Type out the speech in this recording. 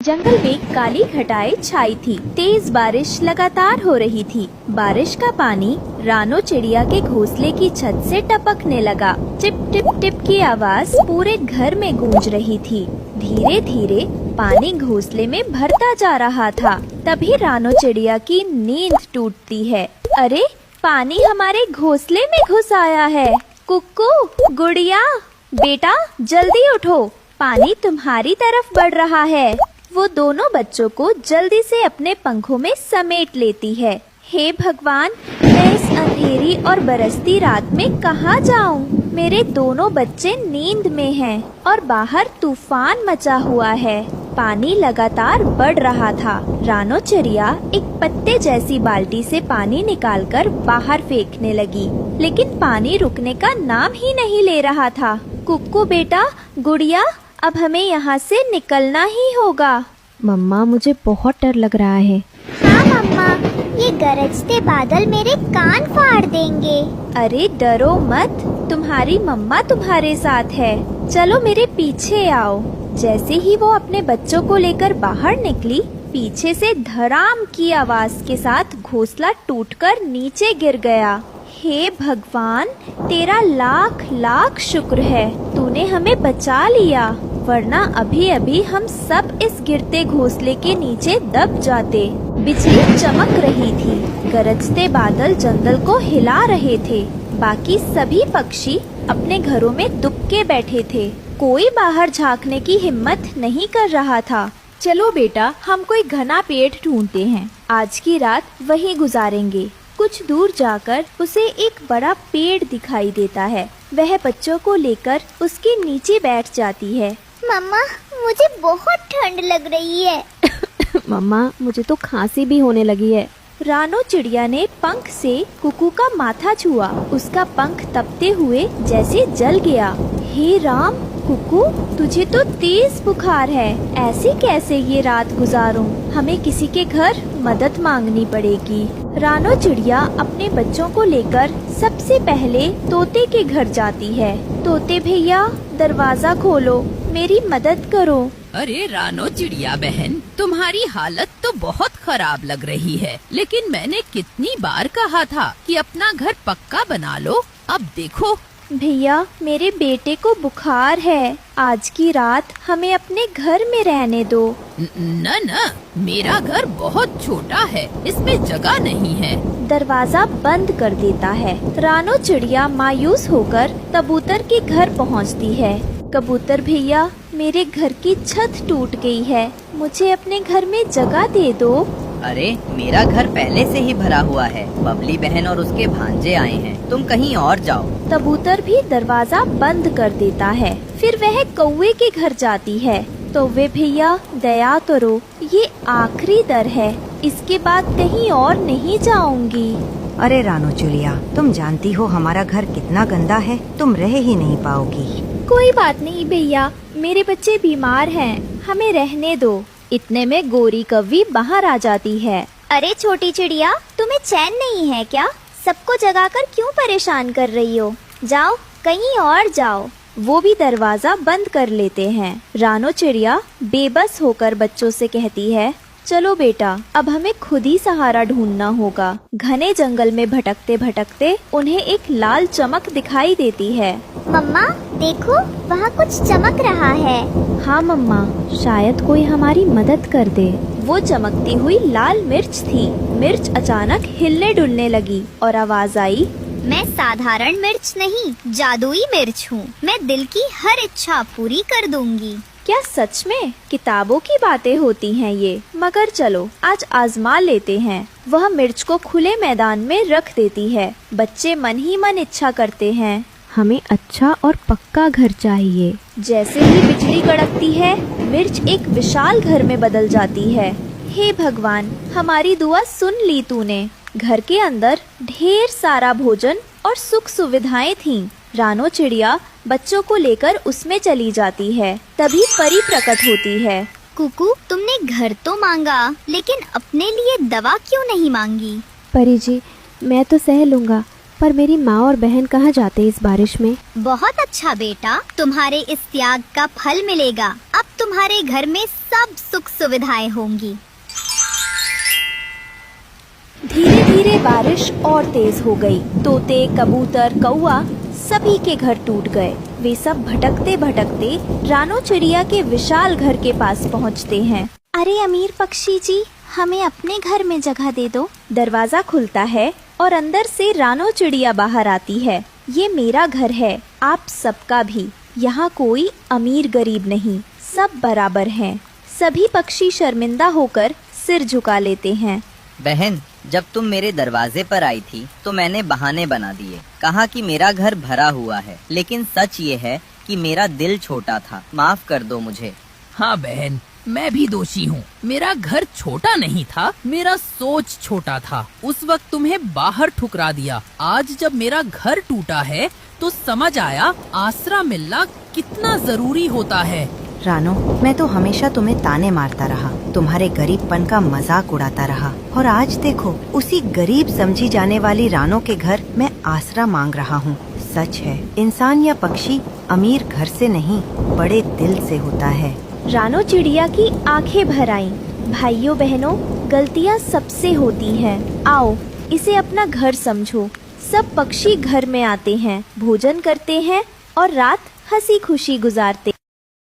जंगल में काली घटाएं छाई थी। तेज बारिश लगातार हो रही थी। बारिश का पानी रानो चिड़िया के घोंसले की छत से टपकने लगा। टिप टिप टिप की आवाज पूरे घर में गूंज रही थी। धीरे धीरे पानी घोंसले में भरता जा रहा था। तभी रानो चिड़िया की नींद टूटती है। अरे, पानी हमारे घोंसले में घुस आया है। कुक्कू, गुड़िया, बेटा जल्दी उठो, पानी तुम्हारी तरफ बढ़ रहा है। वो दोनों बच्चों को जल्दी से अपने पंखों में समेट लेती है। हे भगवान, मैं इस अंधेरी और बरसती रात में कहाँ जाऊँ? मेरे दोनों बच्चे नींद में हैं और बाहर तूफान मचा हुआ है। पानी लगातार बढ़ रहा था। रानो चिड़िया एक पत्ते जैसी बाल्टी से पानी निकालकर बाहर फेंकने लगी, लेकिन पानी रुकने का नाम ही नहीं ले रहा था। कुक्कू बेटा, गुड़िया, अब हमें यहाँ से निकलना ही होगा। मम्मा, मुझे बहुत डर लग रहा है। हाँ मम्मा, ये गरजते बादल मेरे कान फाड़ देंगे। अरे डरो मत, तुम्हारी मम्मा तुम्हारे साथ है। चलो मेरे पीछे आओ। जैसे ही वो अपने बच्चों को लेकर बाहर निकली, पीछे से धड़ाम की आवाज के साथ घोंसला टूटकर नीचे गिर गया। हे भगवान, तेरा लाख लाख शुक्र है, तूने हमें बचा लिया, वरना अभी अभी हम सब इस गिरते घोंसले के नीचे दब जाते। बिजली चमक रही थी। गरजते बादल जंगल को हिला रहे थे। बाकी सभी पक्षी अपने घरों में दुबके बैठे थे। कोई बाहर झांकने की हिम्मत नहीं कर रहा था। चलो बेटा, हम कोई घना पेड़ ढूंढते हैं। आज की रात वहीं गुजारेंगे। कुछ दूर जाकर उसे एक बड़ा पेड़ दिखाई देता है। वह बच्चों को लेकर उसके नीचे बैठ जाती है। मम्मा, मुझे बहुत ठंड लग रही है। मम्मा, मुझे तो खांसी भी होने लगी है। रानो चिड़िया ने पंख से कुकू का माथा छुआ। उसका पंख तपते हुए जैसे जल गया। हे राम, कुकू, तुझे तो तेज बुखार है। ऐसे कैसे ये रात गुजारूं? हमें किसी के घर मदद मांगनी पड़ेगी। रानो चिड़िया अपने बच्चों को लेकर सबसे पहले तोते के घर जाती है। तोते भैया, दरवाजा खोलो, मेरी मदद करो। अरे रानो चिड़िया बहन, तुम्हारी हालत तो बहुत खराब लग रही है, लेकिन मैंने कितनी बार कहा था कि अपना घर पक्का बना लो। अब देखो। भैया, मेरे बेटे को बुखार है। आज की रात हमें अपने घर में रहने दो। न, मेरा घर बहुत छोटा है, इसमें जगह नहीं है। दरवाजा बंद कर देता है। रानो चिड़िया मायूस होकर कबूतर के घर पहुंचती है। कबूतर भैया, मेरे घर की छत टूट गई है, मुझे अपने घर में जगह दे दो। अरे, मेरा घर पहले से ही भरा हुआ है। बबली बहन और उसके भांजे आए हैं, तुम कहीं और जाओ। कबूतर भी दरवाजा बंद कर देता है। फिर वह कौवे के घर जाती है। तो वे भैया, दया करो, ये आखिरी दर है, इसके बाद कहीं और नहीं जाऊंगी। अरे रानो चिड़िया, तुम जानती हो हमारा घर कितना गंदा है, तुम रह ही नहीं पाओगी। कोई बात नहीं भैया, मेरे बच्चे बीमार हैं, हमें रहने दो। इतने में गोरी कौवी बाहर आ जाती है। अरे छोटी चिड़िया, तुम्हें चैन नहीं है क्या? सबको जगाकर क्यों परेशान कर रही हो? जाओ, कहीं और जाओ। वो भी दरवाजा बंद कर लेते हैं। रानो चिड़िया बेबस होकर बच्चों से कहती है, चलो बेटा, अब हमें खुद ही सहारा ढूंढना होगा। घने जंगल में भटकते भटकते उन्हें एक लाल चमक दिखाई देती है। मम्मा देखो, वहाँ कुछ चमक रहा है। हाँ मम्मा, शायद कोई हमारी मदद कर दे। वो चमकती हुई लाल मिर्च थी। मिर्च अचानक हिलने डुलने लगी और आवाज आई, मैं साधारण मिर्च नहीं, जादुई मिर्च हूँ। मैं दिल की हर इच्छा पूरी कर दूंगी। क्या सच में? किताबों की बातें होती हैं ये। मगर चलो, आज आजमा लेते हैं। वह मिर्च को खुले मैदान में रख देती है। बच्चे मन ही मन इच्छा करते हैं, हमें अच्छा और पक्का घर चाहिए। जैसे ही बिजली कड़कती है, मिर्च एक विशाल घर में बदल जाती है। हे भगवान, हमारी दुआ सुन ली तूने। घर के अंदर ढेर सारा भोजन और सुख सुविधाएं थीं। रानो चिड़िया बच्चों को लेकर उसमें चली जाती है। तभी परी प्रकट होती है। कुकू, तुमने घर तो मांगा, लेकिन अपने लिए दवा क्यों नहीं मांगी? परी जी, मैं तो सह लूँगा, पर मेरी माँ और बहन कहाँ जाते इस बारिश में? बहुत अच्छा बेटा, तुम्हारे इस त्याग का फल मिलेगा। अब तुम्हारे घर में सब सुख सुविधाएं होंगी। धीरे धीरे बारिश और तेज हो गई। तोते, कबूतर, कौआ सभी के घर टूट गए। वे सब भटकते भटकते रानो चिड़िया के विशाल घर के पास पहुंचते हैं। अरे अमीर पक्षी जी, हमें अपने घर में जगह दे दो। दरवाजा खुलता है और अंदर से रानो चिड़िया बाहर आती है। ये मेरा घर है, आप सबका भी। यहाँ कोई अमीर गरीब नहीं, सब बराबर हैं। सभी पक्षी शर्मिंदा होकर सिर झुका लेते हैं। बहन, जब तुम मेरे दरवाजे पर आई थी तो मैंने बहाने बना दिए, कहा कि मेरा घर भरा हुआ है, लेकिन सच ये है कि मेरा दिल छोटा था। माफ कर दो मुझे। हाँ बहन, मैं भी दोषी हूँ। मेरा घर छोटा नहीं था, मेरा सोच छोटा था। उस वक्त तुम्हें बाहर ठुकरा दिया। आज जब मेरा घर टूटा है तो समझ आया आसरा मिलना कितना जरूरी होता है। रानो, मैं तो हमेशा तुम्हें ताने मारता रहा, तुम्हारे गरीबपन का मजाक उड़ाता रहा, और आज देखो उसी गरीब समझी जाने वाली रानो के घर मैं आसरा मांग रहा हूँ। सच है, इंसान या पक्षी अमीर घर से नहीं, बड़े दिल से होता है। रानो चिड़िया की आंखें भर आईं। भाइयों बहनों, गलतियाँ सबसे होती हैं। आओ, इसे अपना घर समझो। सब पक्षी घर में आते हैं, भोजन करते हैं और रात हंसी खुशी गुजारते।